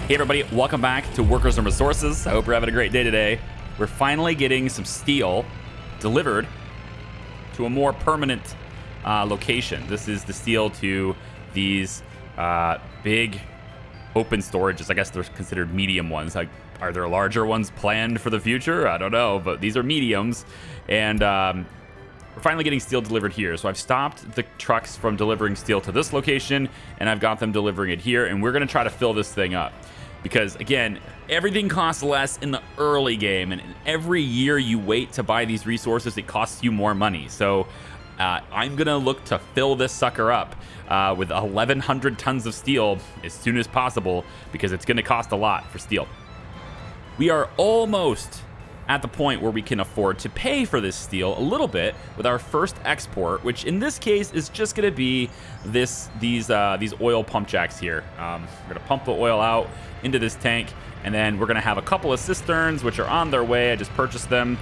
Hey everybody, welcome back to Workers and Resources. I hope you're having a great day today. We're finally getting some steel delivered to a more permanent location. This is the steel to these big open storages. I guess they're considered medium ones. Like, are there larger ones planned for the future? I don't know, but these are mediums. And we're finally getting steel delivered here. So I've stopped the trucks from delivering steel to this location, and I've got them delivering it here. And we're going to try to fill this thing up. Because, again, everything costs less in the early game, and every year you wait to buy these resources, it costs you more money. So I'm going to look to fill this sucker up with 1,100 tons of steel as soon as possible, because it's going to cost a lot for steel. We are almost at the point where we can afford to pay for this steel a little bit with our first export, which in this case is just going to be these oil pump jacks here. We're going to pump the oil out into this tank, and then we're going to have a couple of cisterns which are on their way. I just purchased them.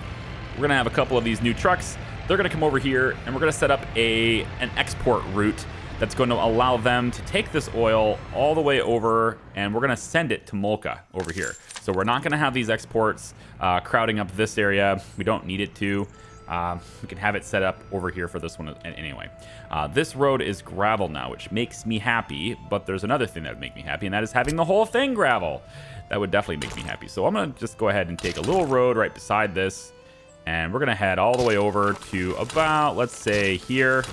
We're going to have a couple of these new trucks. They're going to come over here, and we're going to set up an export route that's going to allow them to take this oil all the way over, and we're going to send it to Molka over here. So we're not going to have these exports crowding up this area. We don't need it to. We can have it set up over here for this one anyway. This road is gravel now, which makes me happy, but there's another thing that would make me happy, and that is having the whole thing gravel. That would definitely make me happy. So I'm going to just go ahead and take a little road right beside this, and we're going to head all the way over to about, let's say, here,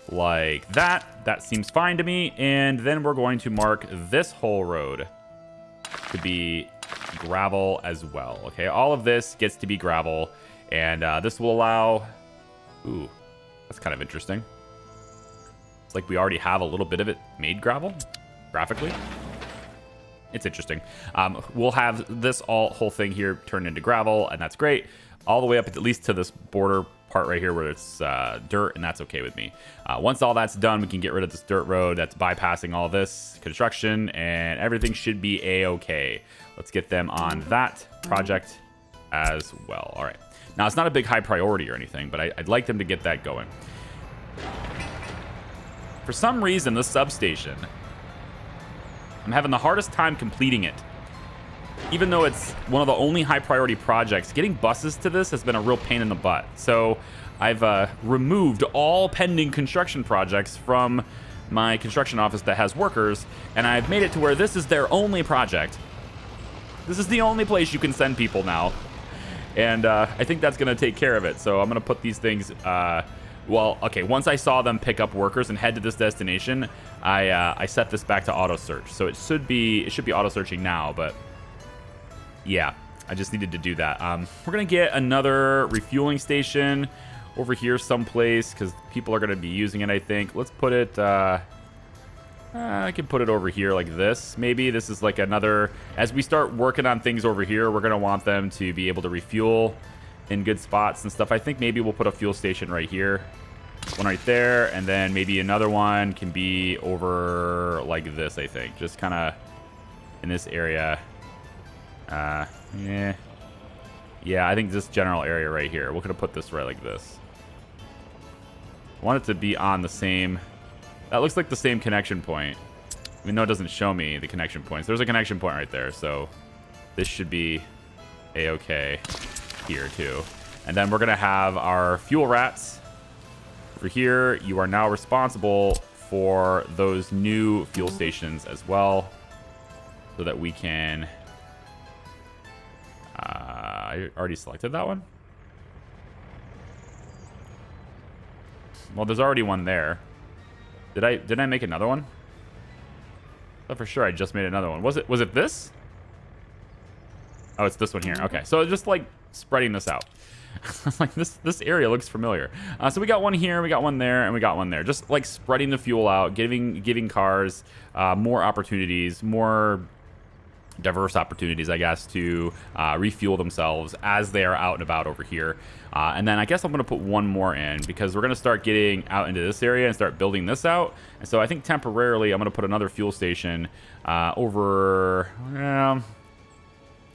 like that. That seems fine to me. And then we're going to mark this whole road to be gravel as well. Okay, all of this gets to be gravel, and this will allow... Ooh, that's kind of interesting. It's like we already have a little bit of it made gravel, graphically. It's interesting. We'll have this whole thing here turned into gravel, and that's great. All the way up at least to this border part right here where it's dirt, and that's okay with me. Once all that's done, we can get rid of this dirt road that's bypassing all this construction, and everything should be a-okay. Let's get them on that project as well. All right. Now, it's not a big high priority or anything, but I'd like them to get that going. For some reason, this substation, I'm having the hardest time completing it. Even though it's one of the only high priority projects, getting buses to this has been a real pain in the butt. So I've removed all pending construction projects from my construction office that has workers, and I've made it to where this is their only project. This is the only place you can send people now. And I think that's going to take care of it. So I'm going to put these things... well, okay, once I saw them pick up workers and head to this destination, I set this back to auto search. So it should be auto searching now, but... yeah, I just needed to do that. We're going to get another refueling station over here someplace because people are going to be using it, I think. Let's put it... I can put it over here like this. Maybe this is like another... as we start working on things over here, we're going to want them to be able to refuel in good spots and stuff. I think maybe we'll put a fuel station right here. One right there. And then maybe another one can be over like this, I think. Just kind of in this area. Yeah, I think this general area right here. We're gonna put this right like this. I want it to be on the same... that looks like the same connection point, even though it doesn't show me the connection points. There's a connection point right there, so this should be a-okay here too. And then we're gonna have our fuel rats over here. You are now responsible for those new fuel stations as well, so that we can... I already selected that one. Well, there's already one there. Did I make another one? I thought for sure I just made another one. Was it this? Oh, it's this one here. Okay, so just like spreading this out. Like this area looks familiar. So we got one here, we got one there, and we got one there. Just like spreading the fuel out, giving cars more opportunities, more diverse opportunities, I guess, to refuel themselves as they are out and about over here. And then I guess I'm going to put one more in because we're going to start getting out into this area and start building this out. And so I think temporarily I'm going to put another fuel station over...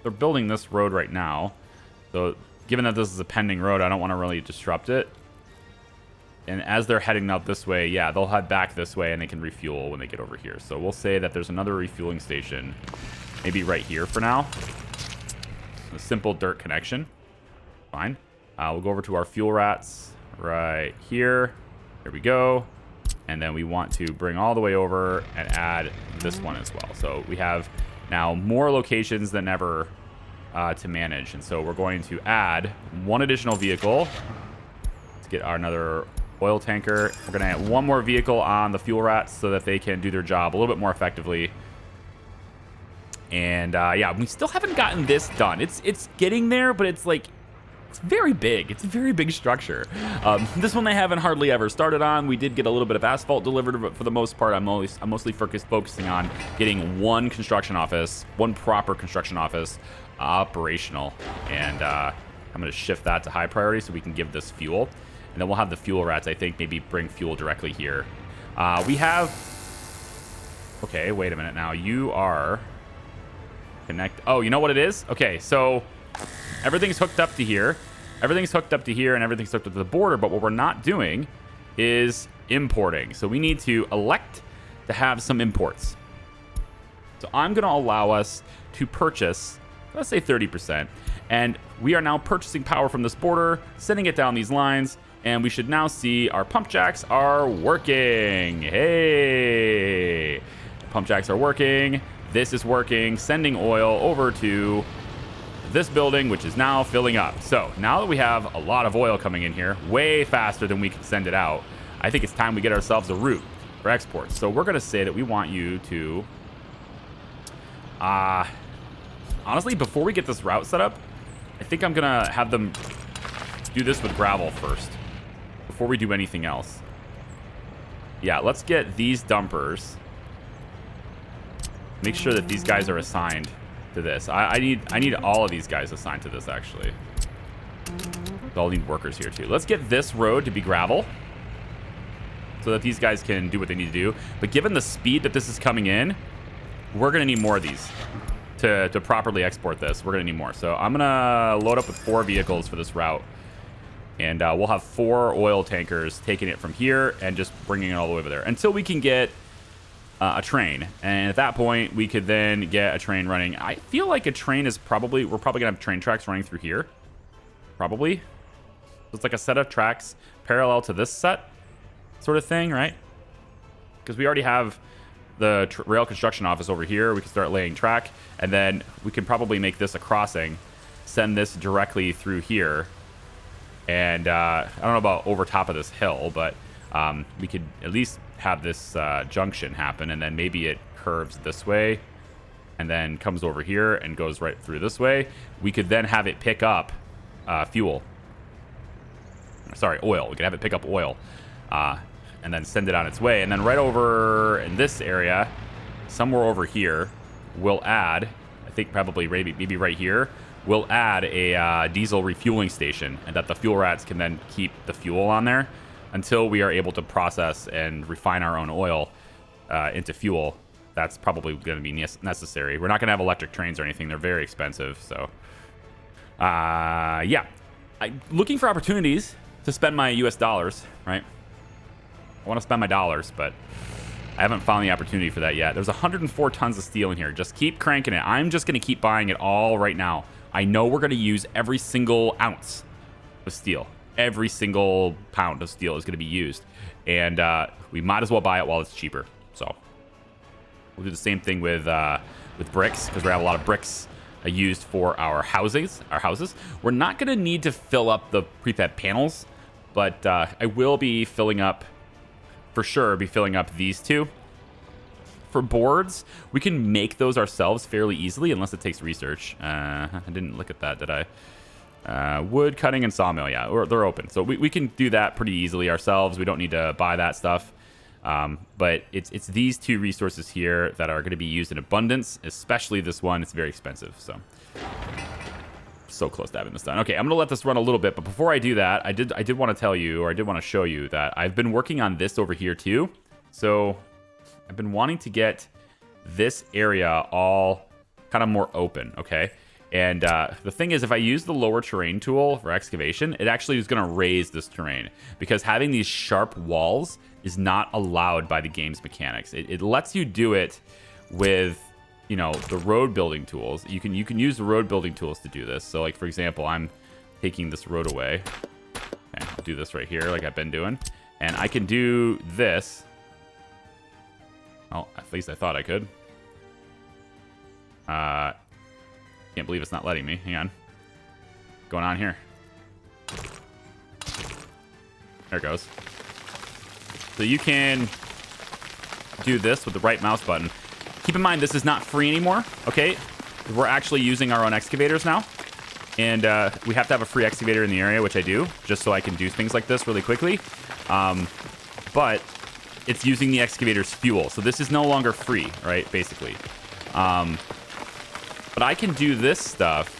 they're building this road right now. So given that this is a pending road, I don't want to really disrupt it. And as they're heading out this way, yeah, they'll head back this way and they can refuel when they get over here. So we'll say that there's another refueling station, maybe right here for now. A simple dirt connection. Fine. We'll go over to our fuel rats right here. Here we go. And then we want to bring all the way over and add this one as well. So we have now more locations than ever to manage. And so we're going to add one additional vehicle. Let's get our another oil tanker. We're going to add one more vehicle on the fuel rats so that they can do their job a little bit more effectively. And yeah, we still haven't gotten this done. It's getting there, but it's like, it's very big. It's a very big structure. This one they haven't hardly ever started on. We did get a little bit of asphalt delivered, but for the most part, I'm mostly focusing on getting one construction office, one proper construction office operational. And I'm going to shift that to high priority so we can give this fuel. And then we'll have the fuel rats, I think, maybe bring fuel directly here. We have... Okay, wait a minute now. You are... Oh, you know what it is? Okay, so everything's hooked up to here. Everything's hooked up to here, and everything's hooked up to the border. But what we're not doing is importing. So we need to elect to have some imports. So I'm going to allow us to purchase, let's say 30%. And we are now purchasing power from this border, sending it down these lines. And we should now see our pump jacks are working. Hey, pump jacks are working. This is working, sending oil over to this building, which is now filling up. So now that we have a lot of oil coming in here, way faster than we can send it out, I think it's time we get ourselves a route for exports. So we're going to say that we want you to, honestly, before we get this route set up, I think I'm going to have them do this with gravel first before we do anything else. Yeah, let's get these dumpers. Make sure that these guys are assigned to this. I need all of these guys assigned to this, actually. They'll need workers here, too. Let's get this road to be gravel so that these guys can do what they need to do. But given the speed that this is coming in, we're going to need more of these to properly export this. We're going to need more. So I'm going to load up with 4 vehicles for this route. And we'll have 4 oil tankers taking it from here and just bringing it all the way over there until we can get a train. And at that point, we could then get a train running. I feel like a train is probably... We're probably going to have train tracks running through here. Probably. So it's like a set of tracks parallel to this set sort of thing, right? Because we already have the rail construction office over here. We can start laying track. And then we can probably make this a crossing. Send this directly through here. And I don't know about over top of this hill, but we could at least have this junction happen, and then maybe it curves this way and then comes over here and goes right through this way. We could then have it pick up fuel. Sorry, oil. We could have it pick up oil and then send it on its way. And then right over in this area, somewhere over here, we'll add, I think probably maybe right here, we'll add a diesel refueling station, and that the fuel rats can then keep the fuel on there until we are able to process and refine our own oil into fuel. That's probably going to be necessary. We're not going to have electric trains or anything. They're very expensive. So, yeah. Looking for opportunities to spend my US dollars, right? I want to spend my dollars, but I haven't found the opportunity for that yet. There's 104 tons of steel in here. Just keep cranking it. I'm just going to keep buying it all right now. I know we're going to use every single ounce of steel. Every single pound of steel is going to be used. And we might as well buy it while it's cheaper. So we'll do the same thing with bricks, because we have a lot of bricks used for our houses. We're not going to need to fill up the prefab panels, but I will be filling up, for sure, these two. For boards, we can make those ourselves fairly easily, unless it takes research. I didn't look at that, did I? Wood cutting and sawmill, yeah, they're open. So we can do that pretty easily ourselves. We don't need to buy that stuff. But it's these 2 resources here that are going to be used in abundance, especially this one. It's very expensive, so close to having this done. Okay, I'm going to let this run a little bit, but before I do that, I did want to tell you, or I did want to show you that I've been working on this over here too. So I've been wanting to get this area all kind of more open, okay? And the thing is, if I use the lower terrain tool for excavation, it actually is going to raise this terrain because having these sharp walls is not allowed by the game's mechanics. It lets you do it with, you know, the road building tools. You can use the road building tools to do this. So, like, for example, I'm taking this road away. Okay, I'll do this right here like I've been doing. And I can do this. Well, at least I thought I could. Can't believe it's not letting me. Hang on. What's going on here? There it goes. So you can do this with the right mouse button. Keep in mind, this is not free anymore, okay? We're actually using our own excavators now. And we have to have a free excavator in the area, which I do, just so I can do things like this really quickly. But it's using the excavator's fuel. So this is no longer free, right, basically. But I can do this stuff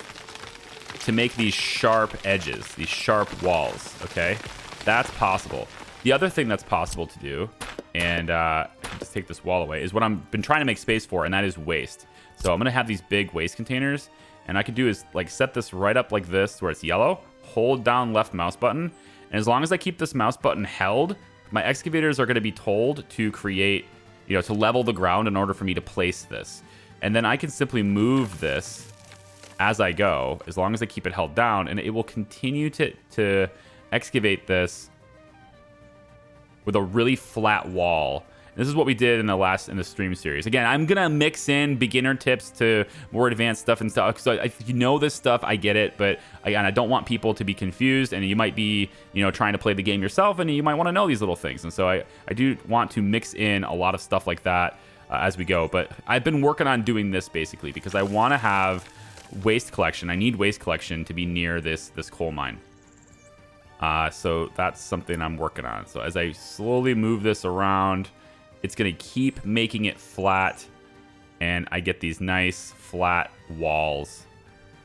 to make these sharp edges, these sharp walls, okay? That's possible. The other thing that's possible to do, and I can just take this wall away, is what I've been trying to make space for, and that is waste. So I'm going to have these big waste containers, and I can do is like set this right up like this where it's yellow, hold down left mouse button, and as long as I keep this mouse button held, my excavators are going to be told to create, you know, to level the ground in order for me to place this. And then I can simply move this as I go, as long as I keep it held down, and it will continue to excavate this with a really flat wall. This is what we did in the stream series. Again, I'm gonna mix in beginner tips to more advanced stuff and stuff. So if you know this stuff, I get it, but again, I don't want people to be confused, and you might be, you know, trying to play the game yourself, and you might want to know these little things. And so I do want to mix in a lot of stuff like that as we go. But I've been working on doing this basically because I want to have waste collection. I need waste collection to be near this coal mine. So that's something I'm working on. So as I slowly move this around, it's going to keep making it flat, and I get these nice flat walls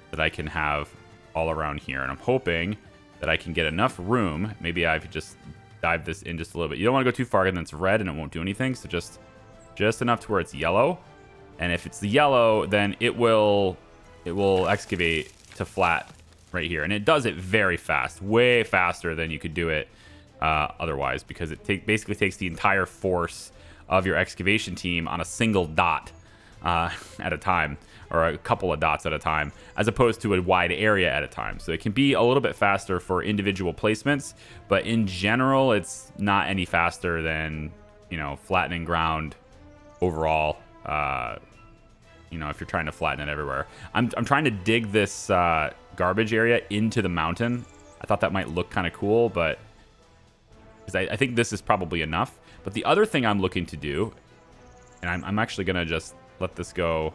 that I can have all around here. And I'm hoping that I can get enough room. Maybe I could just dive this in just a little bit. You don't want to go too far, and then it's red and it won't do anything. So just enough to where it's yellow. And if it's the yellow, then it will excavate to flat right here. And it does it very fast, way faster than you could do it otherwise, because it basically takes the entire force of your excavation team on a single dot at a time, or a couple of dots at a time, as opposed to a wide area at a time. So it can be a little bit faster for individual placements, but in general, it's not any faster than, you know, flattening ground overall. You know, if you're trying to flatten it everywhere. I'm trying to dig this garbage area into the mountain. I thought that might look kind of cool, but because I think this is probably enough. But the other thing I'm looking to do, and I'm actually going to just let this go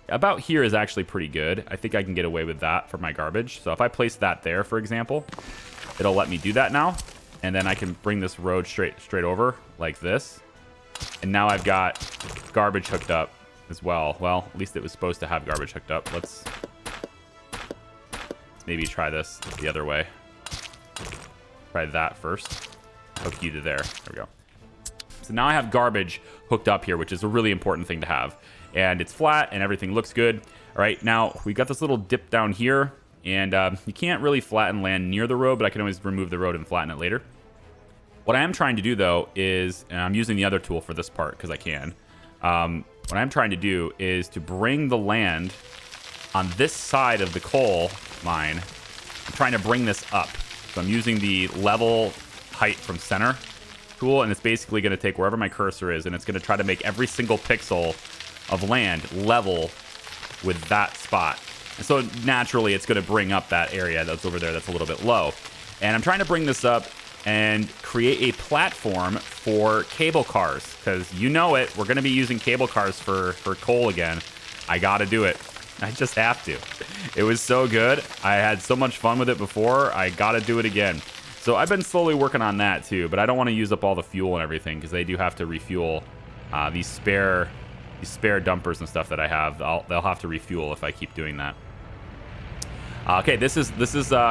about here, is actually pretty good. I think I can get away with that for my garbage. So if I place that there, for example, it'll let me do that now. And then I can bring this road straight over like this. And now I've got garbage hooked up as well. Well, at least it was supposed to have garbage hooked up. Let's maybe try this the other way. Try that first. Hook you to there. There we go. So now I have garbage hooked up here, which is a really important thing to have. And it's flat and everything looks good. All right, now we got this little dip down here, and you can't really flatten land near the road, but I can always remove the road and flatten it later. What I am trying to do, though, is, and I'm using the other tool for this part because I can, what I'm trying to do is to bring the land on this side of the coal mine. I'm trying to bring this up. So I'm using the level height from center tool, and it's basically going to take wherever my cursor is, and it's going to try to make every single pixel of land level with that spot. And so naturally, it's going to bring up that area that's over there that's a little bit low. And I'm trying to bring this up and create a platform for cable cars, because you know it, we're going to be using cable cars for coal again. I got to do it. I just have to. It was so good. I had so much fun with it before. I got to do it again. So I've been slowly working on that too, but I don't want to use up all the fuel and everything, because they do have to refuel these spare dumpers and stuff that I have. They'll have to refuel if I keep doing that. Okay, this is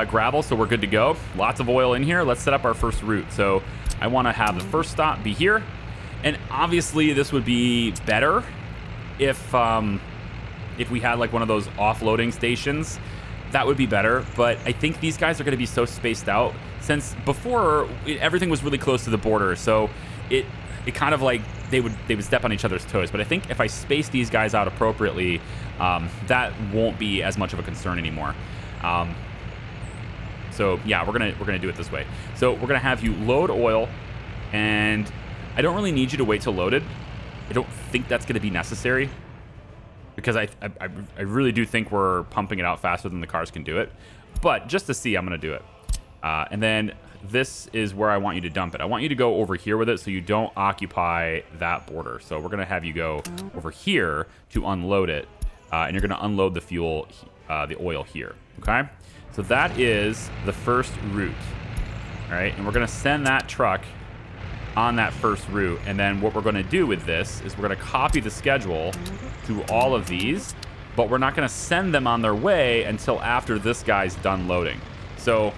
gravel, so we're good to go. Lots of oil in here. Let's set up our first route. So I want to have the first stop be here, and obviously this would be better if if we had like one of those offloading stations, that would be better. But I think these guys are going to be so spaced out, since before everything was really close to the border, so it kind of like they would step on each other's toes. But I think if I space these guys out appropriately, that won't be as much of a concern anymore. So yeah, we're gonna do it this way. So we're gonna have you load oil, and I don't really need you to wait till loaded. I don't think that's gonna be necessary, because I really do think we're pumping it out faster than the cars can do it. But just to see, I'm gonna do it. And then this is where I want you to dump it. I want you to go over here with it so you don't occupy that border. So we're gonna have you go over here to unload it, and you're gonna unload the fuel, the oil here. Okay. So that is the first route, all right? And we're gonna send that truck on that first route. And then what we're gonna do with this is we're gonna copy the schedule to all of these, but we're not gonna send them on their way until after this guy's done loading. So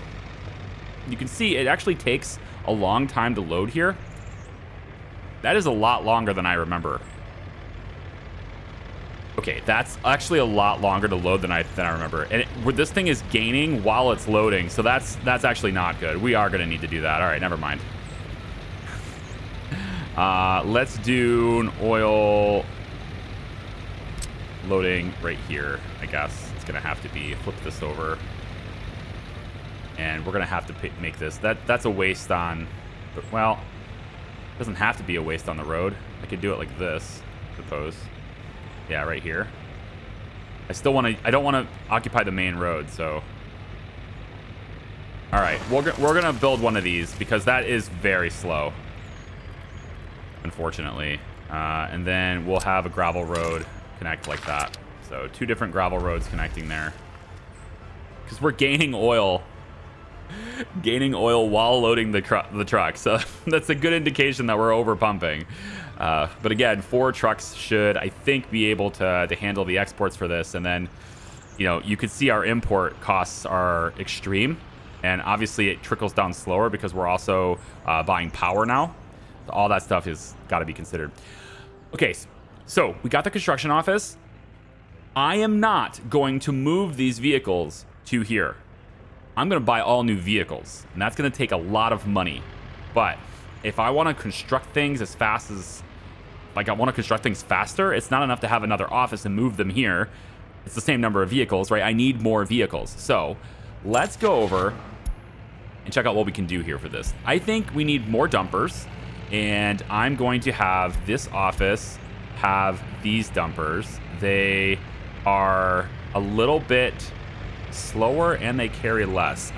you can see it actually takes a long time to load here. That is a lot longer than I remember. Okay, that's actually a lot longer to load than I remember. And this thing is gaining while it's loading, so that's actually not good. We are going to need to do that. All right, never mind. Let's do an oil loading right here, I guess. It's going to have to be. Flip this over. And we're going to have to make this. That's a waste on... Well, it doesn't have to be a waste on the road. I could do it like this, I suppose. Yeah, right here. I don't want to occupy the main road, so. All right, we're going to build one of these because that is very slow, unfortunately. And then we'll have a gravel road connect like that. So 2 different gravel roads connecting there. Because we're gaining oil while loading the truck. So that's a good indication that we're over pumping. But again, 4 trucks should, I think, be able to handle the exports for this. And then, you know, you could see our import costs are extreme. And obviously it trickles down slower because we're also buying power now. So all that stuff has got to be considered. Okay, so we got the construction office. I am not going to move these vehicles to here. I'm going to buy all new vehicles. And that's going to take a lot of money. But if I want to construct things as fast as... Like, I want to construct things faster. It's not enough to have another office and move them here. It's the same number of vehicles, right? I need more vehicles. So let's go over and check out what we can do here for this. I think we need more dumpers. And I'm going to have this office have these dumpers. They are a little bit slower and they carry less.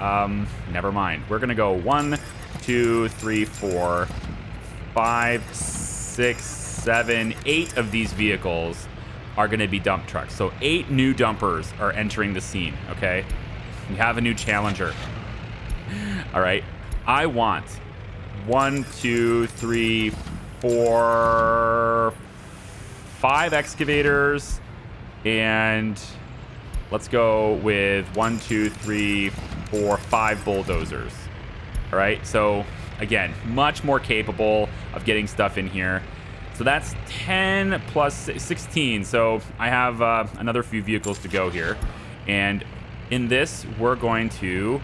Never mind. We're going to go 1, 2, 3, 4, 5, 6, 7, 8 of these vehicles are going to be dump trucks. So 8 new dumpers are entering the scene, okay? We have a new challenger. All right. I want 1, 2, 3, 4, 5 excavators, and let's go with 1, 2, 3, 4, 5 bulldozers. All right. So again, much more capable of getting stuff in here. So that's 10 plus 16. So I have another few vehicles to go here. And in this, we're going to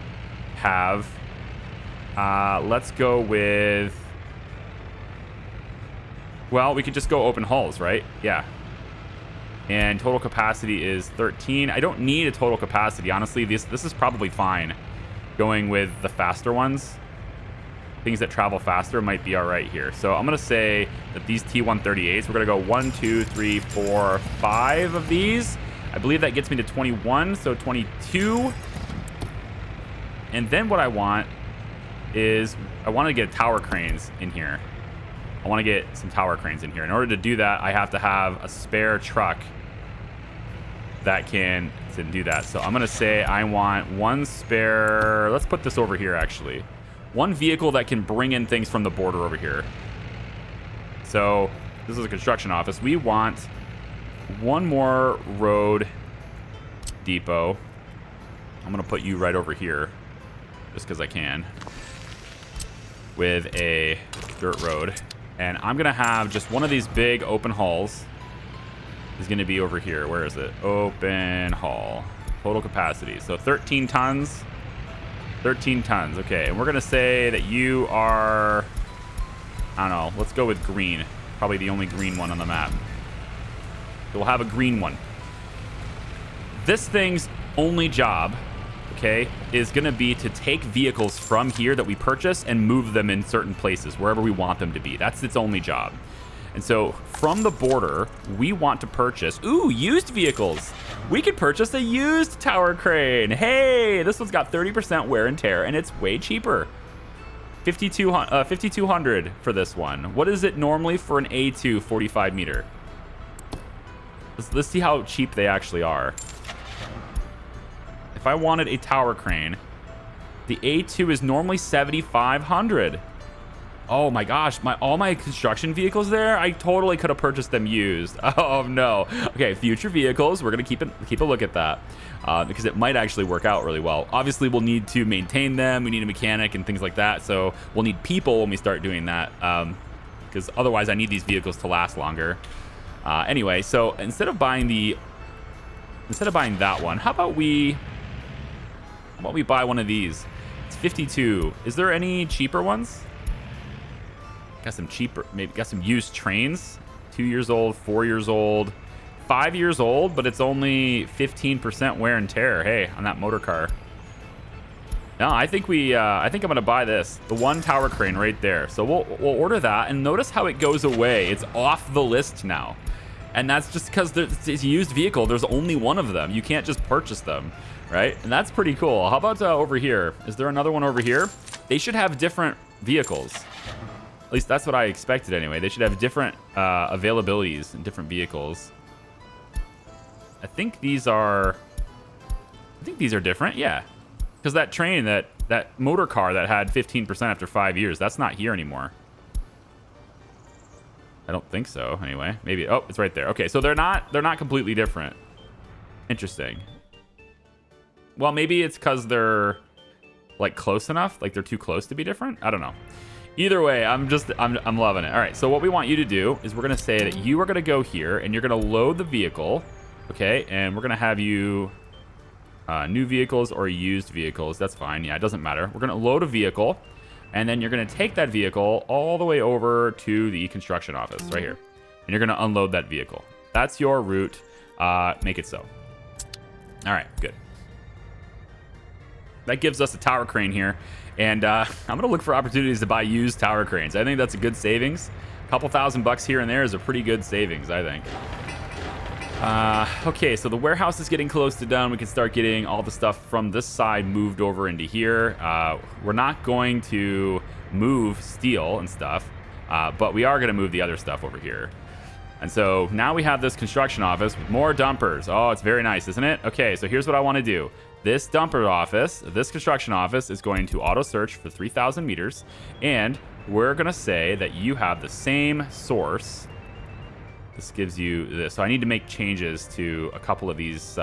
have, let's go with, well, we could just go open hulls, right? Yeah. And total capacity is 13. I don't need a total capacity. Honestly, this is probably fine. Going with the faster ones. Things that travel faster might be all right here. So I'm going to say that these T138s, we're going to go 1, 2, 3, 4, 5 of these. I believe that gets me to 21, so 22. And then what I want is I want to get tower cranes in here. I want to get some tower cranes in here. In order to do that, I have to have a spare truck that can do that. So I'm going to say I want 1 spare. Let's put this over here, actually. 1 vehicle that can bring in things from the border over here. So this is a construction office. We want 1 more road depot. I'm going to put you right over here just because I can, with a dirt road. And I'm going to have just one of these big open hulls is going to be over here. Where is it? Open haul. Total capacity. So 13 tons. 13 tons. Okay, and we're going to say that you are... I don't know. Let's go with green. Probably the only green one on the map. So we'll have a green one. This thing's only job, okay, is going to be to take vehicles from here that we purchase and move them in certain places, wherever we want them to be. That's its only job. And so from the border, we want to purchase, used vehicles. We could purchase a used tower crane. Hey, this one's got 30% wear and tear, and it's way cheaper. 5,200 for this one. What is it normally for an A2 45 meter? Let's see how cheap they actually are. If I wanted a tower crane, the A2 is normally 7,500. Oh my gosh, all my construction vehicles there, I totally could have purchased them used. Oh no. Okay, future vehicles, we're gonna keep a look at that because it might actually work out really well. Obviously, we'll need to maintain them. We need a mechanic and things like that. So we'll need people when we start doing that because otherwise, I need these vehicles to last longer. Anyway, so instead of buying that one, how about we buy one of these? It's 52. Is there any cheaper ones? Got some cheaper, maybe got some used trains. 2 years old, 4 years old, 5 years old, but it's only 15% wear and tear. Hey, on that motor car. No, I think I'm gonna buy this, the one tower crane right there. So we'll order that, and notice how it goes away. It's off the list now, and that's just because it's a used vehicle. There's only one of them. You can't just purchase them, right? And that's pretty cool. How about over here? Is there another one over here? They should have different vehicles. At least that's what I expected anyway. They should have different availabilities and different vehicles. I think these are different, yeah. Because that train, that motor car that had 15% after 5 years, that's not here anymore. I don't think so, anyway. Maybe, oh, it's right there. Okay, so they're not completely different. Interesting. Well, maybe it's because they're like close enough, like they're too close to be different. I don't know. Either way, I'm loving it. All right, so what we want you to do is we're gonna say that you are gonna go here and you're gonna load the vehicle, okay? And we're gonna have you new vehicles or used vehicles. That's fine. Yeah, it doesn't matter. We're gonna load a vehicle, and then you're gonna take that vehicle all the way over to the construction office right here, and you're gonna unload that vehicle. That's your route. Make it so. All right, good. That gives us a tower crane here. And I'm going to look for opportunities to buy used tower cranes. I think that's a good savings. A couple $1,000 here and there is a pretty good savings, I think. Okay, so the warehouse is getting close to done. We can start getting all the stuff from this side moved over into here. We're not going to move steel and stuff, but we are going to move the other stuff over here. And so now we have this construction office with more dumpers. Oh, it's very nice, isn't it? Okay, so here's what I want to do. This dumper office, this construction office, is going to auto search for 3,000 meters, and we're going to say that you have the same source. This gives you this. So I need to make changes to a couple of these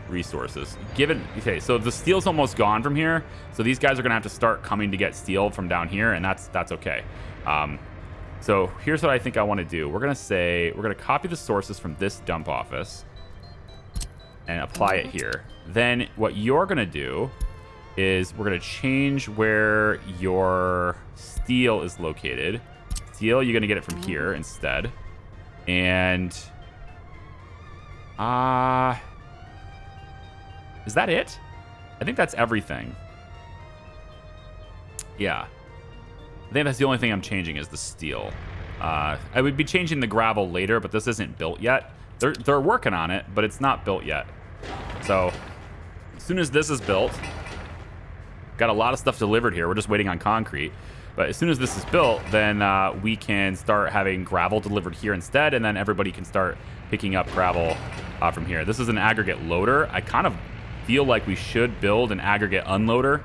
resources. Okay, so the steel's almost gone from here, so these guys are going to have to start coming to get steel from down here, and that's okay. So here's what I think I want to do. We're going to copy the sources from this dump office and apply it here. Then what you're going to do is we're going to change where your steel is located. Steel, you're going to get it from here instead. And is that it? I think that's everything. Yeah. I think that's the only thing I'm changing is the steel. I would be changing the gravel later, but this isn't built yet. They're working on it, but it's not built yet. So as soon as this is built, got a lot of stuff delivered here. We're just waiting on concrete. But as soon as this is built, then we can start having gravel delivered here instead, and then everybody can start picking up gravel from here. This is an aggregate loader. I kind of feel like we should build an aggregate unloader,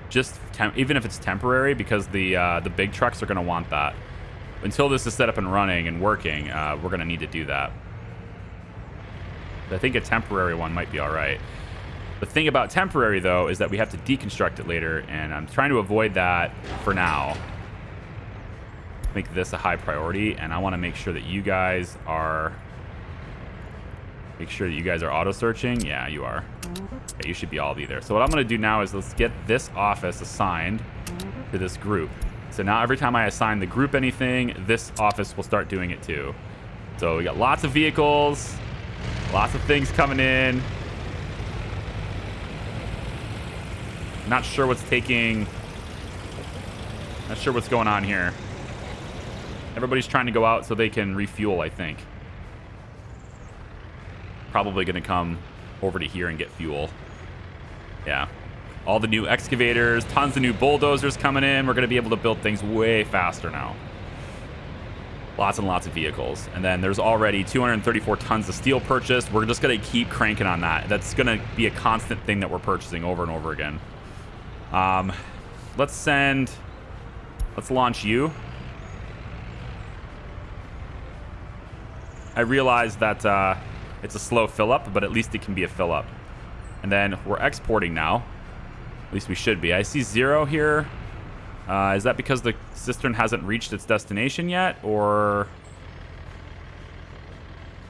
just even if it's temporary, because the big trucks are going to want that. Until this is set up and running and working, we're going to need to do that. I think a temporary one might be all right. The thing about temporary, though, is that we have to deconstruct it later, and I'm trying to avoid that for now. make this a high priority, and I want to make sure that you guys are auto searching. Yeah, you are. Okay, you should all be there. So what I'm going to do now is let's get this office assigned to this group. So now every time I assign the group anything, this office will start doing it too. So we got lots of vehicles, lots of things coming in. Not sure what's going on here. Everybody's trying to go out so they can refuel, I think. Probably going to come over to here and get fuel. Yeah. All the new excavators, tons of new bulldozers coming in. We're going to be able to build things way faster now. Lots and lots of vehicles. And then there's already 234 tons of steel purchased. We're just going to keep cranking on that. That's going to be a constant thing that we're purchasing over and over again. Let's launch you. I realize that it's a slow fill up, but at least it can be a fill up. And then we're exporting now. At least we should be. I see 0 here. Is that because the cistern hasn't reached its destination yet? Or...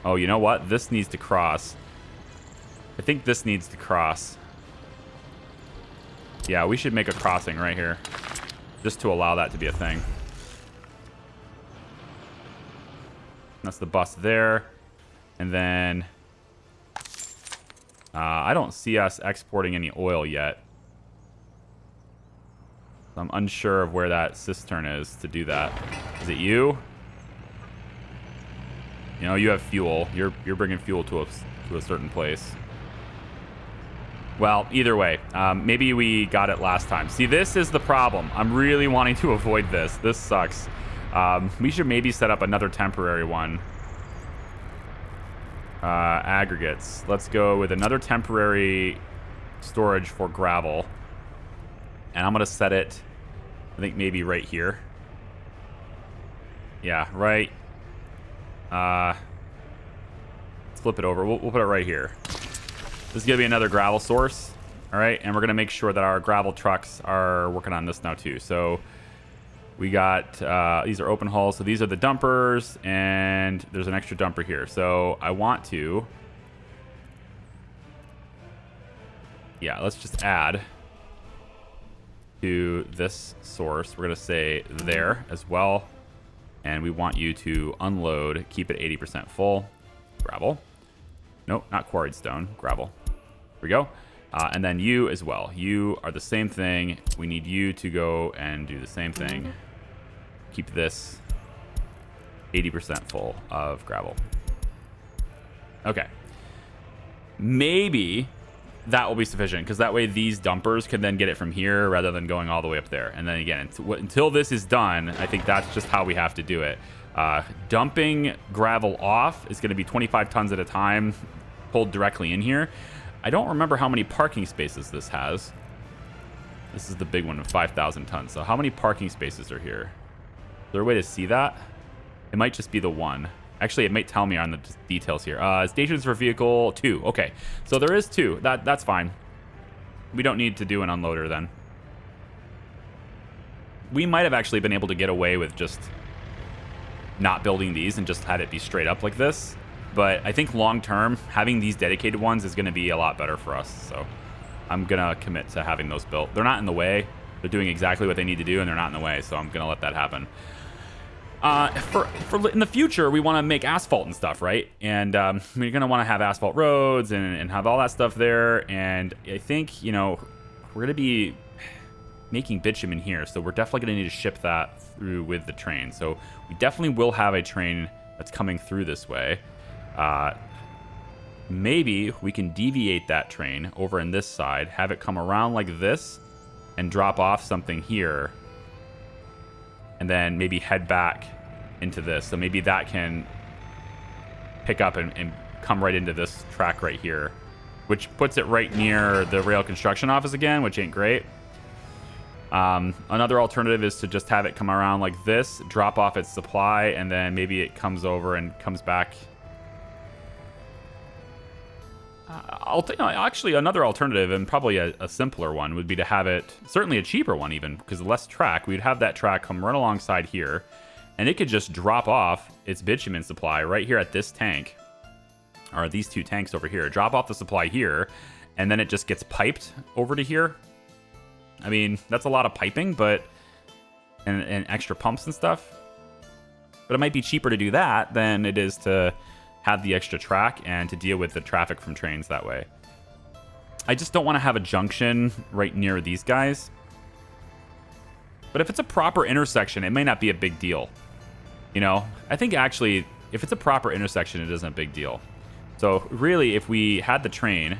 oh, you know what? This needs to cross. I think this needs to cross. Yeah, we should make a crossing right here. Just to allow that to be a thing. That's the bus there. And then... I don't see us exporting any oil yet. I'm unsure of where that cistern is to do that. Is it you? You know, you have fuel. You're bringing fuel to a certain place. Well, either way, maybe we got it last time. See, this is the problem. I'm really wanting to avoid this. This sucks. We should maybe set up another temporary one. Aggregates. Let's go with another temporary storage for gravel. And I'm going to set it, I think maybe right here. Yeah, right. Let's flip it over. We'll put it right here. This is going to be another gravel source. All right, and we're going to make sure that our gravel trucks are working on this now too. So we got, these are open hulls. So these are the dumpers, and there's an extra dumper here. So I want to, yeah, let's just add to this source. We're going to say there as well. And we want you to unload, keep it 80% full. Gravel. Nope, not quarried stone, gravel. Here we go. And then you as well. You are the same thing. We need you to go and do the same thing. Keep this 80% full of gravel. Okay. Maybe that will be sufficient, because that way these dumpers can then get it from here rather than going all the way up there. And then again, until this is done, I think that's just how we have to do it. Dumping gravel off is going to be 25 tons at a time pulled directly in here. I don't remember how many parking spaces this has. This is the big one of 5,000 tons. So how many parking spaces are here? Is there a way to see that? It might just be the one. Actually, it might tell me on the details here. Stations for vehicle 2. Okay, so there is 2. That's fine. We don't need to do an unloader then. We might have actually been able to get away with just not building these and just had it be straight up like this. But I think long term, having these dedicated ones is going to be a lot better for us. So I'm going to commit to having those built. They're not in the way. They're doing exactly what they need to do, and they're not in the way. So I'm going to let that happen. For in the future, we want to make asphalt and stuff, right? And we're going to want to have asphalt roads and have all that stuff there. And I think, you know, we're going to be making bitumen here. So we're definitely going to need to ship that through with the train. So we definitely will have a train that's coming through this way. Maybe we can deviate that train over in this side, have it come around like this and drop off something here. And then maybe head back into this. So maybe that can pick up and come right into this track right here, which puts it right near the rail construction office again, which ain't great. Another alternative is to just have it come around like this, drop off its supply, and then maybe it comes over and comes back. Actually, another alternative, and probably a simpler one, would be to have it, certainly a cheaper one even, because less track. We'd have that track come right alongside here, and it could just drop off its bitumen supply right here at this tank, or these two tanks over here. Drop off the supply here, and then it just gets piped over to here. I mean, that's a lot of piping, but and extra pumps and stuff. But it might be cheaper to do that than it is to have the extra track and to deal with the traffic from trains that way. I just don't want to have a junction right near these guys. But if it's a proper intersection, it may not be a big deal. You know, I think actually, if it's a proper intersection, it isn't a big deal. So really, if we had the train, it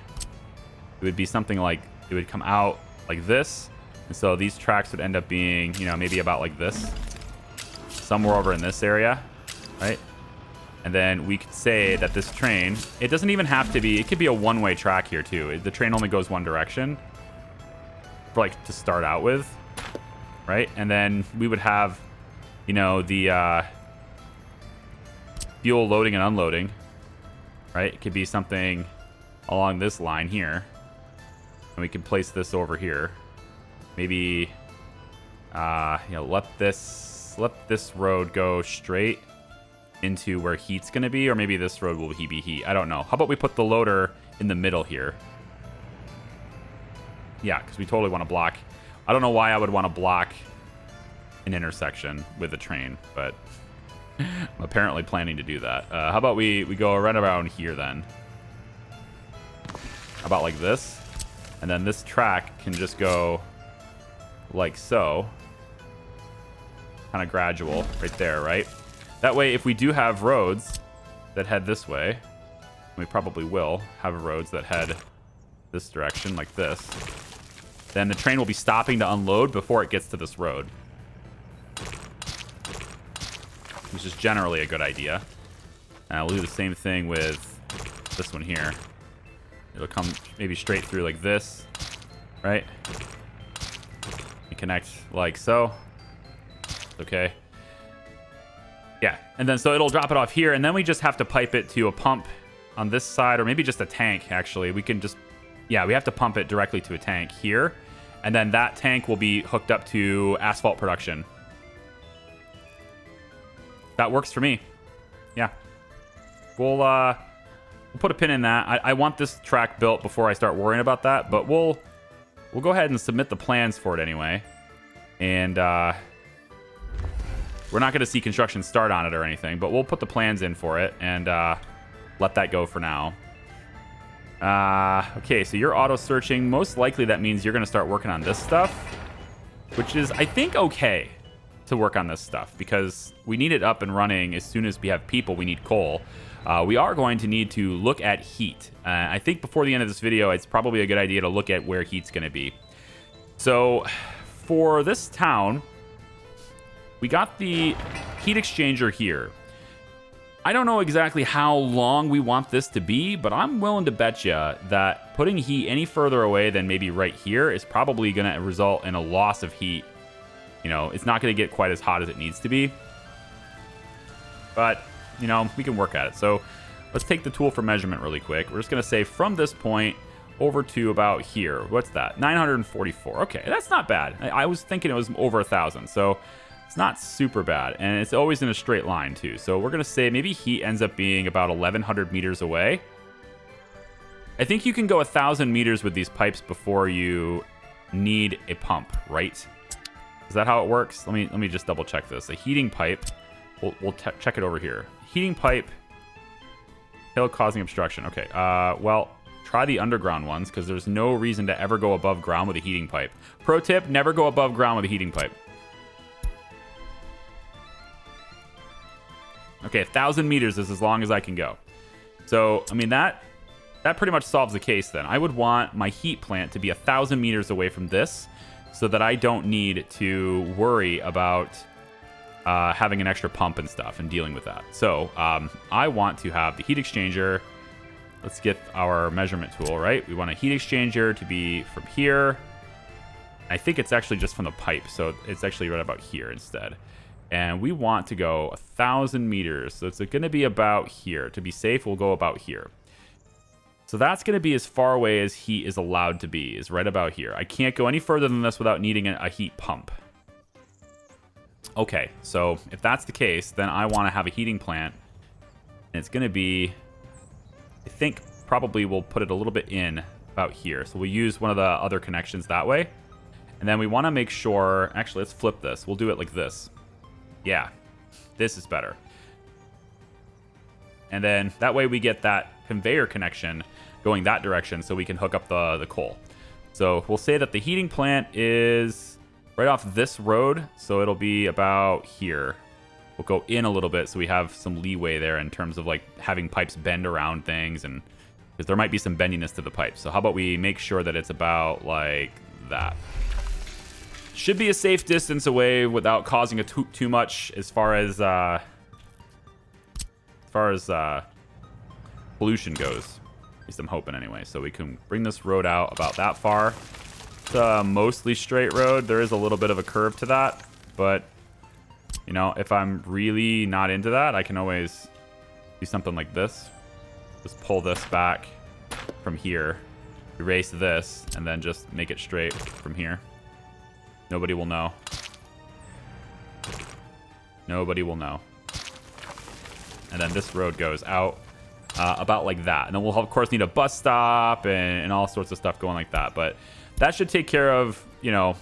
would be something like, it would come out like this. And so these tracks would end up being, you know, maybe about like this. Somewhere over in this area, right? And then we could say that this train, it doesn't even have to be, it could be a one-way track here too. The train only goes one direction for like to start out with, right? And then we would have, you know, the fuel loading and unloading, right? It could be something along this line here. And we can place this over here. Maybe, you know, let this road go straight into where heat's going to be, or maybe this road will be heat. I don't know. How about we put the loader in the middle here? Yeah, because we totally want to block. I don't know why I would want to block an intersection with a train, but I'm apparently planning to do that. How about we go right around here then? How about like this? And then this track can just go like so. Kind of gradual right there, right? That way, if we do have roads that head this way, we probably will have roads that head this direction like this, then the train will be stopping to unload before it gets to this road, which is generally a good idea. And we'll do the same thing with this one here. It'll come maybe straight through like this, right? And connect like so. Okay. Yeah, and then so it'll drop it off here, and then we just have to pipe it to a pump on this side, or maybe just a tank, actually. We can just, yeah, we have to pump it directly to a tank here, and then that tank will be hooked up to asphalt production. That works for me. Yeah. We'll put a pin in that. I want this track built before I start worrying about that, but we'll go ahead and submit the plans for it anyway. And we're not going to see construction start on it or anything, but we'll put the plans in for it and let that go for now. Okay, so you're auto-searching. Most likely that means you're going to start working on this stuff, which is, I think, okay to work on this stuff because we need it up and running as soon as we have people. We need coal. We are going to need to look at heat. I think before the end of this video, it's probably a good idea to look at where heat's going to be. So for this town, we got the heat exchanger here. I don't know exactly how long we want this to be, but I'm willing to bet you that putting heat any further away than maybe right here is probably going to result in a loss of heat. You know, it's not going to get quite as hot as it needs to be. But, you know, we can work at it. So let's take the tool for measurement really quick. We're just going to say from this point over to about here. What's that? 944. Okay, that's not bad. I was thinking it was over 1,000. So it's not super bad, and it's always in a straight line too. So we're gonna say maybe heat ends up being about 1,100 meters away. I think you can go 1,000 meters with these pipes before you need a pump, right? Is that how it works? Let me just double check this. A heating pipe. We'll check it over here. Heating pipe. Hill causing obstruction. Okay. Well, try the underground ones because there's no reason to ever go above ground with a heating pipe. Pro tip: never go above ground with a heating pipe. Okay, 1,000 meters is as long as I can go. So, I mean, that pretty much solves the case then. I would want my heat plant to be 1,000 meters away from this so that I don't need to worry about having an extra pump and stuff and dealing with that. So, I want to have the heat exchanger. Let's get our measurement tool, right? We want a heat exchanger to be from here. I think it's actually just from the pipe, so it's actually right about here instead. And we want to go 1,000 meters. So it's going to be about here. To be safe, we'll go about here. So that's going to be as far away as heat is allowed to be, is right about here. I can't go any further than this without needing a heat pump. Okay, so if that's the case, then I want to have a heating plant. And it's going to be, I think, probably we'll put it a little bit in about here. So we'll use one of the other connections that way. And then we want to make sure, actually, let's flip this. We'll do it like this. Yeah, this is better. And then that way we get that conveyor connection going that direction so we can hook up the coal. So we'll say that the heating plant is right off this road. So it'll be about here. We'll go in a little bit so we have some leeway there in terms of like having pipes bend around things, and because there might be some bendiness to the pipes. So how about we make sure that it's about like that. Should be a safe distance away without causing a too much as far as pollution goes. At least I'm hoping anyway. So we can bring this road out about that far. It's a mostly straight road. There is a little bit of a curve to that, but you know, if I'm really not into that, I can always do something like this. Just pull this back from here, erase this, and then just make it straight from here. Nobody will know. Nobody will know. And then this road goes out about like that. And then we'll, of course, need a bus stop and all sorts of stuff going like that. But that should take care of, you know,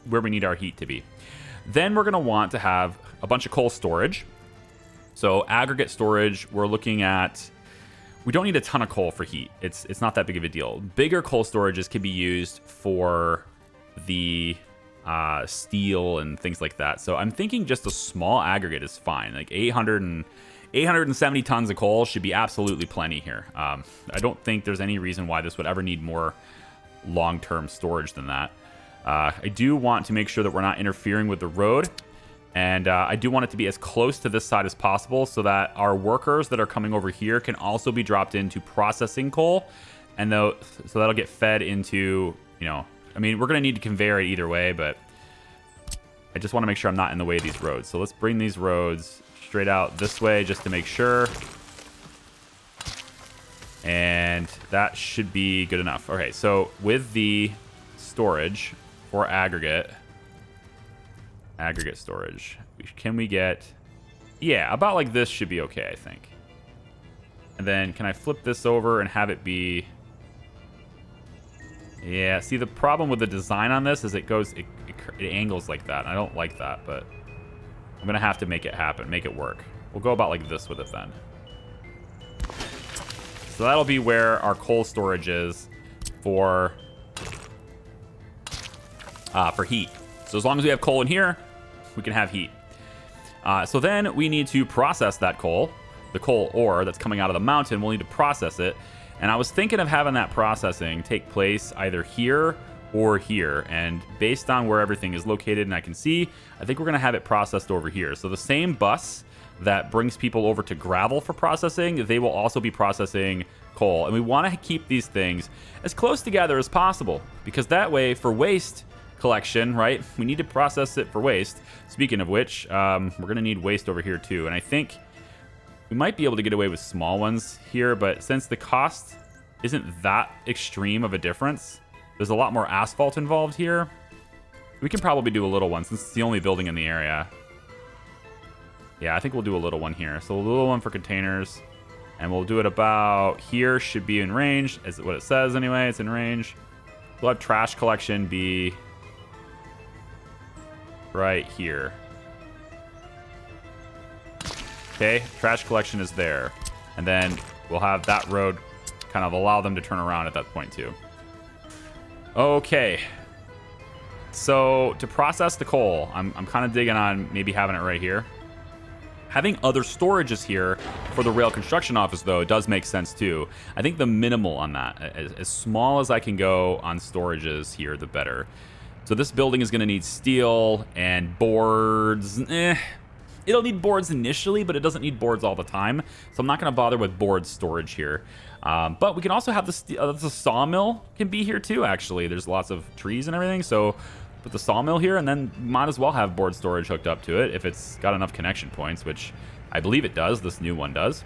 where we need our heat to be. Then we're going to want to have a bunch of coal storage. So aggregate storage, we're looking at, we don't need a ton of coal for heat. It's not that big of a deal. Bigger coal storages can be used for the steel and things like that. So I'm thinking just a small aggregate is fine. Like 870 tons of coal should be absolutely plenty here. I don't think there's any reason why this would ever need more long-term storage than that. I do want to make sure that we're not interfering with the road. And I do want it to be as close to this side as possible so that our workers that are coming over here can also be dropped into processing coal. And so that'll get fed into, you know, I mean, we're going to need to conveyor it either way, but I just want to make sure I'm not in the way of these roads. So let's bring these roads straight out this way just to make sure. And that should be good enough. Okay, so with the storage for aggregate storage, can we get, yeah, about like this should be okay, I think. And then can I flip this over and have it be, yeah, see, the problem with the design on this is it angles like that. I don't like that, but I'm gonna have to make it happen, make it work. We'll go about like this with it then. So that'll be where our coal storage is for heat. So as long as we have coal in here, we can have heat. So then we need to process that coal, the coal ore that's coming out of the mountain. We'll need to process it. And I was thinking of having that processing take place either here or here. And based on where everything is located and I can see, I think we're going to have it processed over here. So the same bus that brings people over to gravel for processing, they will also be processing coal. And we want to keep these things as close together as possible, because that way for waste collection, right, we need to process it for waste. Speaking of which, we're going to need waste over here too. And I think we might be able to get away with small ones here, but since the cost isn't that extreme of a difference, there's a lot more asphalt involved here. We can probably do a little one since it's the only building in the area. Yeah, I think we'll do a little one here. So a little one for containers, and we'll do it about here. Should be in range, is what it says anyway. It's in range. We'll have trash collection be right here. Okay, trash collection is there. And then we'll have that road kind of allow them to turn around at that point too. Okay. So to process the coal, I'm kind of digging on maybe having it right here. Having other storages here for the rail construction office, though, does make sense too. I think the minimal on that, as small as I can go on storages here, the better. So this building is going to need steel and boards. It'll need boards initially, but it doesn't need boards all the time. So I'm not going to bother with board storage here. But we can also have the sawmill can be here too, actually. There's lots of trees and everything. So put the sawmill here, and then might as well have board storage hooked up to it if it's got enough connection points, which I believe it does. This new one does.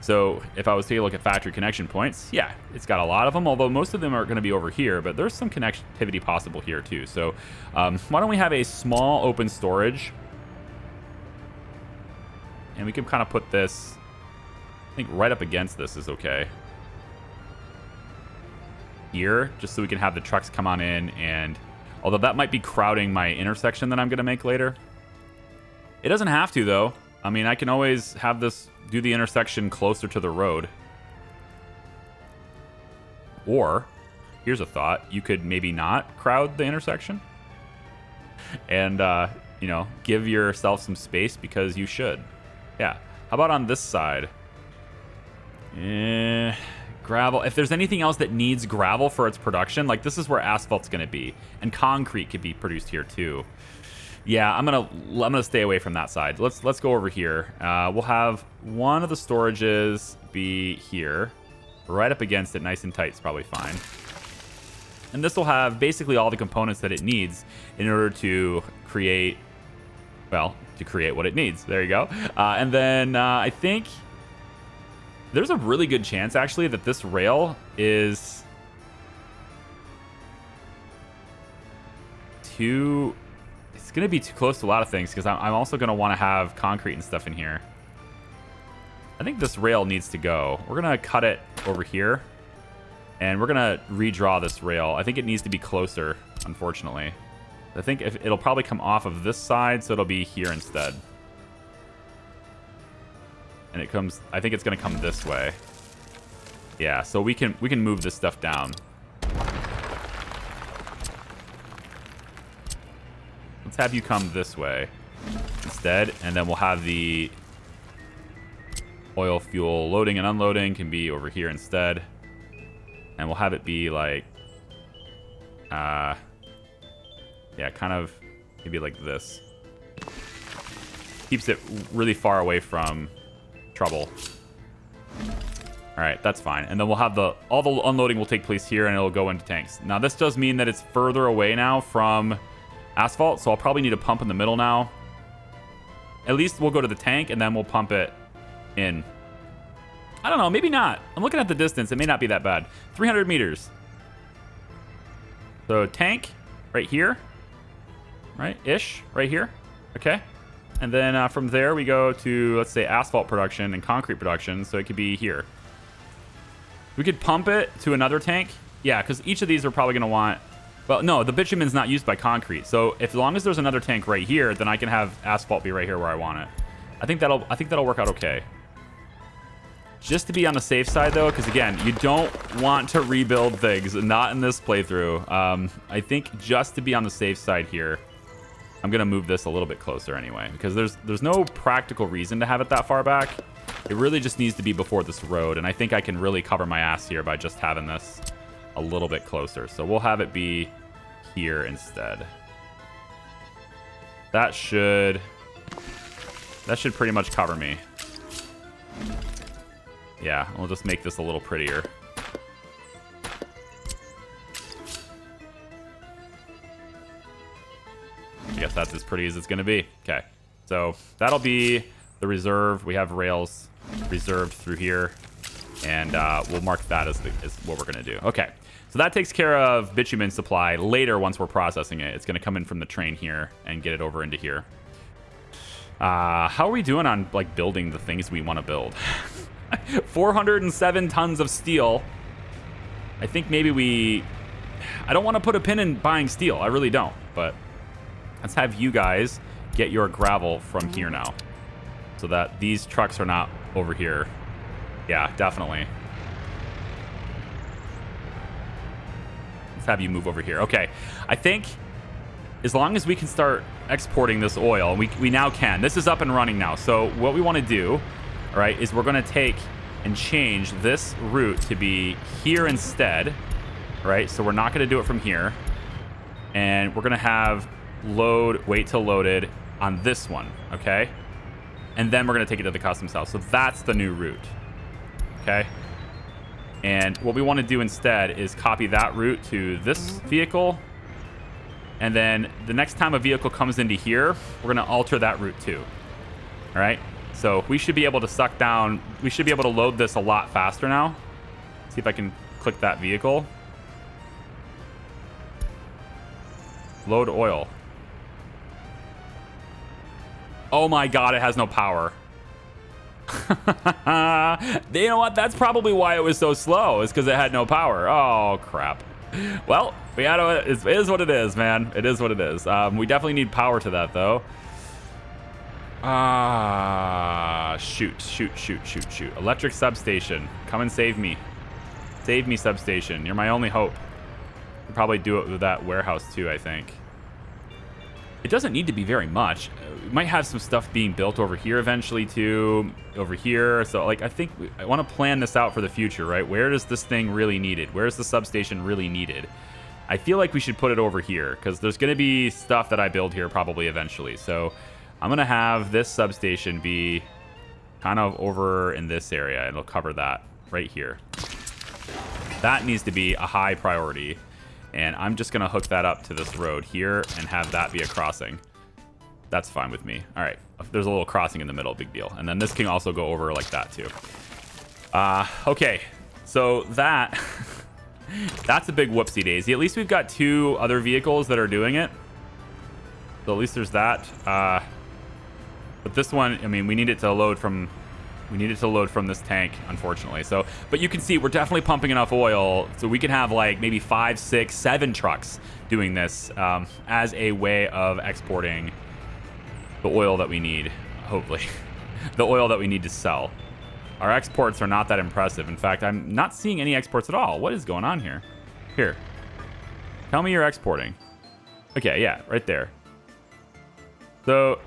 So if I was taking a look at factory connection points, yeah, it's got a lot of them, although most of them are going to be over here, but there's some connectivity possible here too. So why don't we have a small open storage? And we can kind of put this, I think right up against this is okay. Here, just so we can have the trucks come on in, and although that might be crowding my intersection that I'm going to make later. It doesn't have to, though. I mean, I can always have this do the intersection closer to the road. Or, here's a thought, you could maybe not crowd the intersection and, you know, give yourself some space because you should. Yeah. How about on this side? Gravel. If there's anything else that needs gravel for its production, like this is where asphalt's going to be, and concrete could be produced here too. Yeah, I'm gonna stay away from that side. Let's go over here. We'll have one of the storages be here, right up against it, nice and tight. It's probably fine. And this will have basically all the components that it needs in order to create, well, to create what it needs. There you go. And then I think there's a really good chance actually that this rail is too. It's going to be too close to a lot of things because I'm also going to want to have concrete and stuff in here. I think this rail needs to go. We're going to cut it over here, and we're going to redraw this rail. I think it needs to be closer, unfortunately. I think it'll probably come off of this side, so it'll be here instead. And it comes, I think it's going to come this way. Yeah, so we can move this stuff down. Let's have you come this way instead, and then we'll have the oil fuel loading and unloading can be over here instead. And we'll have it be like, yeah, kind of maybe like this. Keeps it really far away from trouble. All right, that's fine. And then we'll have all the unloading will take place here, and it'll go into tanks. Now, this does mean that it's further away now from asphalt, so I'll probably need a pump in the middle now. At least we'll go to the tank, and then we'll pump it in. I don't know, maybe not. I'm looking at the distance. It may not be that bad. 300 meters. So tank right here. Right? Ish. Right here. Okay. And then from there, we go to, let's say, asphalt production and concrete production. So it could be here. We could pump it to another tank. Yeah, because each of these are probably going to want... Well, no, the bitumen's not used by concrete. So as long as there's another tank right here, then I can have asphalt be right here where I want it. I think that'll work out okay. Just to be on the safe side, though, because again, you don't want to rebuild things, not in this playthrough. I think just to be on the safe side here, I'm gonna move this a little bit closer anyway, because there's no practical reason to have it that far back. It really just needs to be before this road, and I think I can really cover my ass here by just having this a little bit closer. So we'll have it be here instead. That should pretty much cover me. Yeah, we'll just make this a little prettier. I guess that's as pretty as it's going to be. Okay, so that'll be the reserve. We have rails reserved through here, and we'll mark that as what we're going to do. Okay, so that takes care of bitumen supply. Later, once we're processing it, it's going to come in from the train here and get it over into here. How are we doing on like building the things we want to build? 407 tons of steel. I think maybe I don't want to put a pin in buying steel. I really don't, but let's have you guys get your gravel from here now so that these trucks are not over here. Yeah, definitely. Let's have you move over here. Okay, I think as long as we can start exporting this oil, we now can. This is up and running now. So what we want to do, all right, is we're going to take and change this route to be here instead, right? So we're not going to do it from here. And we're going to have wait till loaded on this one, okay? And then we're going to take it to the customs house. So that's the new route, okay? And what we want to do instead is copy that route to this vehicle. And then the next time a vehicle comes into here, we're going to alter that route too, all right? So we should be able to suck down. We should be able to load this a lot faster now. See if I can click that vehicle. Load oil. Oh my god, it has no power. You know what? That's probably why it was so slow. Is because it had no power. Oh crap. Well, we had it is what it is, man. It is what it is. We definitely need power to that though. Shoot. Electric substation. Come and save me. Save me, substation. You're my only hope. Could probably do it with that warehouse too, I think. It doesn't need to be very much. We might have some stuff being built over here eventually too, over here. So like, I think I want to plan this out for the future, right? Where does this thing really needed? Where's the substation really needed? I feel like we should put it over here because there's going to be stuff that I build here probably eventually. So I'm going to have this substation be kind of over in this area, and it'll cover that right here. That needs to be a high priority. And I'm just going to hook that up to this road here and have that be a crossing. That's fine with me. All right. There's a little crossing in the middle. Big deal. And then this can also go over like that too. Okay. So that's a big whoopsie daisy. At least we've got 2 other vehicles that are doing it. So at least there's that. But this one, I mean, we need it to load from this tank, unfortunately. So, but you can see we're definitely pumping enough oil, so we can have like maybe 5, 6, 7 trucks doing this as a way of exporting the oil that we need. Hopefully, the oil that we need to sell. Our exports are not that impressive. In fact, I'm not seeing any exports at all. What is going on here? Here, tell me you're exporting. Okay, yeah, right there. So.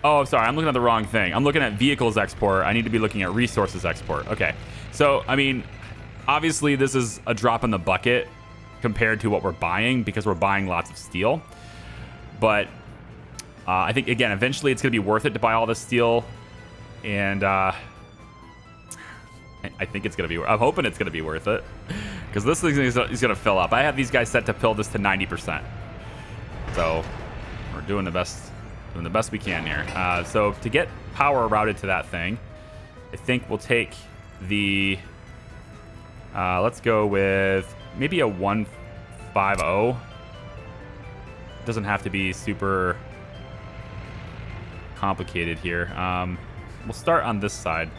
Oh, sorry. I'm looking at the wrong thing. I'm looking at vehicles export. I need to be looking at resources export. Okay. So, I mean, obviously this is a drop in the bucket compared to what we're buying because we're buying lots of steel. But I think, again, eventually it's going to be worth it to buy all this steel. And I think it's going to be, I'm hoping it's going to be worth it because this thing is going to fill up. I have these guys set to fill this to 90%. So we're doing the best we can here. So to get power routed to that thing, I think we'll take the let's go with maybe a 150. Doesn't have to be super complicated here. We'll start on this side.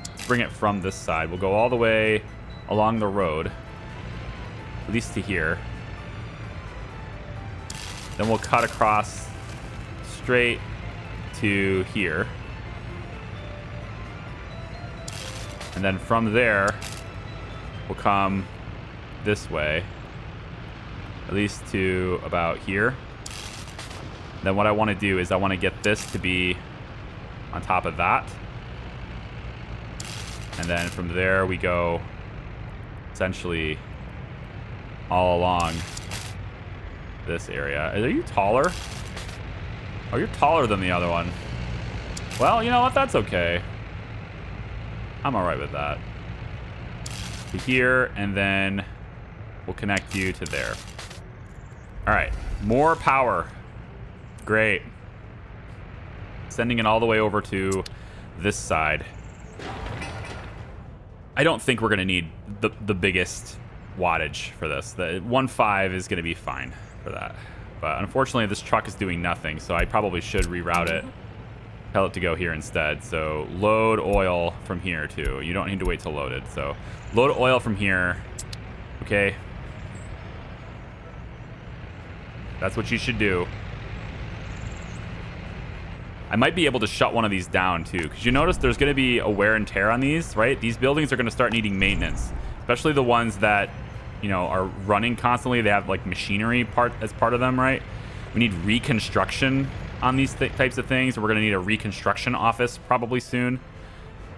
Let's bring it from this side. We'll go all the way along the road, at least to here. Then we'll cut across straight to here, and then from there we'll come this way at least to about here. Then what I want to do is I want to get this to be on top of that, and then from there we go essentially all along this area. Are you taller? Oh, you're taller than the other one. Well, you know what? That's okay. I'm all right with that. To here, and then we'll connect you to there. All right. More power. Great. Sending it all the way over to this side. I don't think we're going to need the biggest wattage for this. The 1.5 is going to be fine for that. But unfortunately, this truck is doing nothing, so I probably should reroute it. Tell it to go here instead. So load oil from here, too. You don't need to wait till loaded. So load oil from here. Okay. That's what you should do. I might be able to shut one of these down, too. Because you notice there's going to be a wear and tear on these, right? These buildings are going to start needing maintenance. Especially the ones that, you know, are running constantly. They have like machinery as part of them, right? We need reconstruction on these types of things. We're going to need a reconstruction office probably soon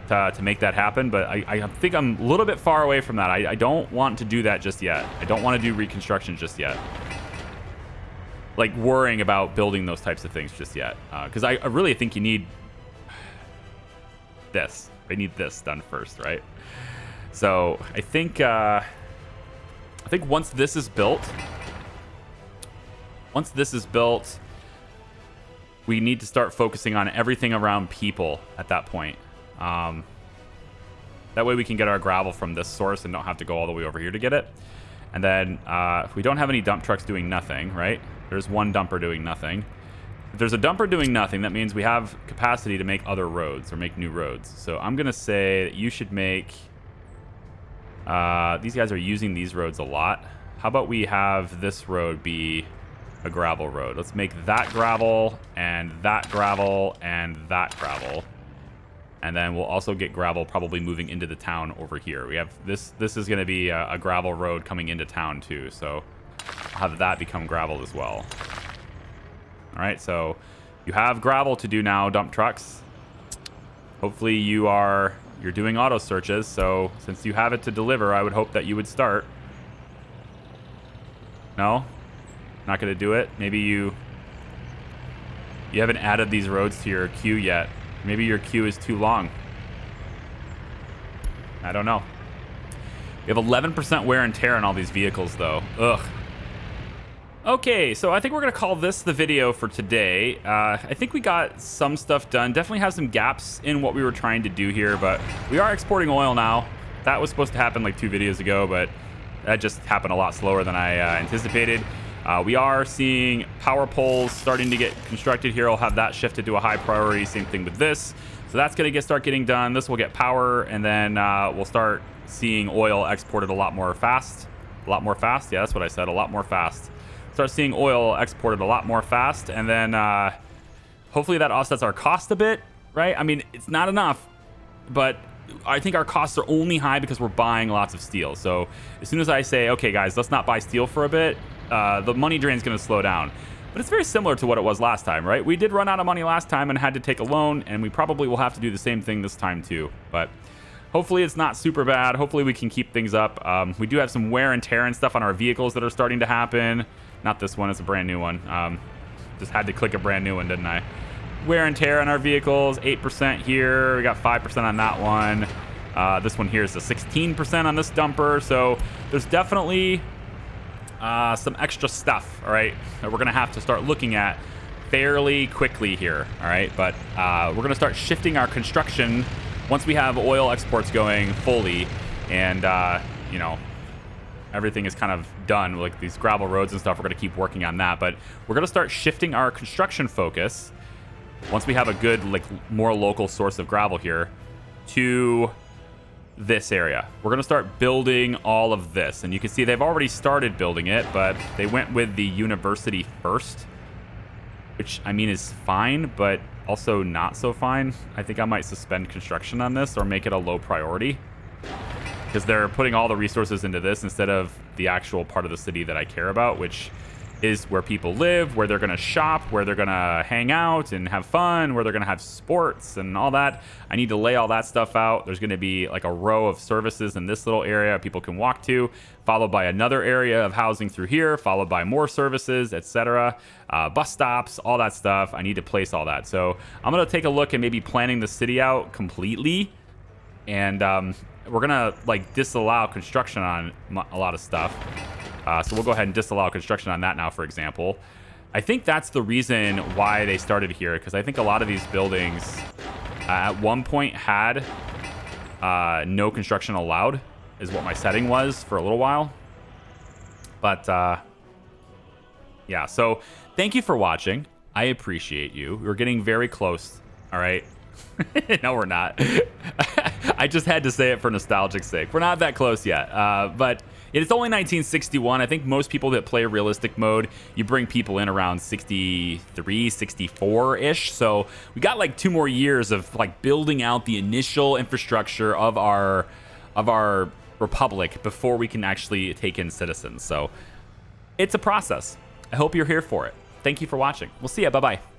to make that happen. But I think I'm a little bit far away from that. I don't want to do that just yet. I don't want to do reconstruction just yet. Like worrying about building those types of things just yet. Because I really think you need this. I need this done first, right? So I think once this is built, we need to start focusing on everything around people at that point. That way we can get our gravel from this source and don't have to go all the way over here to get it. And then if we don't have any dump trucks doing nothing, right? There's one dumper doing nothing. If there's a dumper doing nothing, that means we have capacity to make other roads or make new roads. So I'm going to say that you should make... these guys are using these roads a lot. How about we have this road be a gravel road? Let's make that gravel and that gravel and that gravel. And then we'll also get gravel probably moving into the town over here. We have this is going to be a gravel road coming into town too. So I'll have that become gravel as well. All right, so you have gravel to do now, dump trucks. Hopefully you're doing auto searches. So since you have it to deliver, I would hope that you would start. No? Not going to do it? Maybe you haven't added these roads to your queue yet. Maybe your queue is too long. I don't know. We have 11% wear and tear on all these vehicles, though. Ugh. Okay, so I think we're going to call this the video for today. I think we got some stuff done. Definitely have some gaps in what we were trying to do here, but we are exporting oil now. That was supposed to happen like 2 videos ago, but that just happened a lot slower than I anticipated. We are seeing power poles starting to get constructed here. I'll have that shifted to a high priority. Same thing with this. So that's going to start getting done. This will get power, and then we'll start seeing oil exported a lot more fast. A lot more fast? Yeah, that's what I said. A lot more fast. Start seeing oil exported a lot more fast, and then hopefully that offsets our cost a bit, right? I mean, it's not enough, but I think our costs are only high because we're buying lots of steel. So as soon as I say, okay, guys, let's not buy steel for a bit, the money drain is going to slow down. But it's very similar to what it was last time, right? We did run out of money last time and had to take a loan, and we probably will have to do the same thing this time too. But hopefully it's not super bad. Hopefully we can keep things up. We do have some wear and tear and stuff on our vehicles that are starting to happen. Not this one, it's a brand new one. Just had to click a brand new one, didn't I? Wear and tear on our vehicles, 8% here. We got 5% on that one. This one here is a 16% on this dumper. So there's definitely some extra stuff, all right, that we're going to have to start looking at fairly quickly here, all right? But we're going to start shifting our construction once we have oil exports going fully and, you know, everything is kind of done, like these gravel roads and stuff. We're going to keep working on that, but we're going to start shifting our construction focus once we have a good, like, more local source of gravel here to this area. We're going to start building all of this, and you can see they've already started building it, but they went with the university first, which, I mean, is fine, but also not so fine. I think I might suspend construction on this or make it a low priority, because they're putting all the resources into this instead of the actual part of the city that I care about, which is where people live, where they're going to shop, where they're going to hang out and have fun, where they're going to have sports and all that. I need to lay all that stuff out. There's going to be like a row of services in this little area people can walk to, followed by another area of housing through here, followed by more services, etc. Bus stops, all that stuff. I need to place all that. So I'm going to take a look at maybe planning the city out completely, and we're going to like disallow construction on a lot of stuff. So we'll go ahead and disallow construction on that now, for example. I think that's the reason why they started here, because I think a lot of these buildings at one point had no construction allowed, is what my setting was for a little while. But yeah, so thank you for watching. I appreciate you. We're getting very close, all right? No, we're not. I just had to say it for nostalgic sake. We're not that close yet, but it's only 1961. I think most people that play realistic mode, you bring people in around 63, 64-ish. So we got like 2 more years of like building out the initial infrastructure of our republic before we can actually take in citizens. So it's a process. I hope you're here for it. Thank you for watching. We'll see ya. Bye-bye.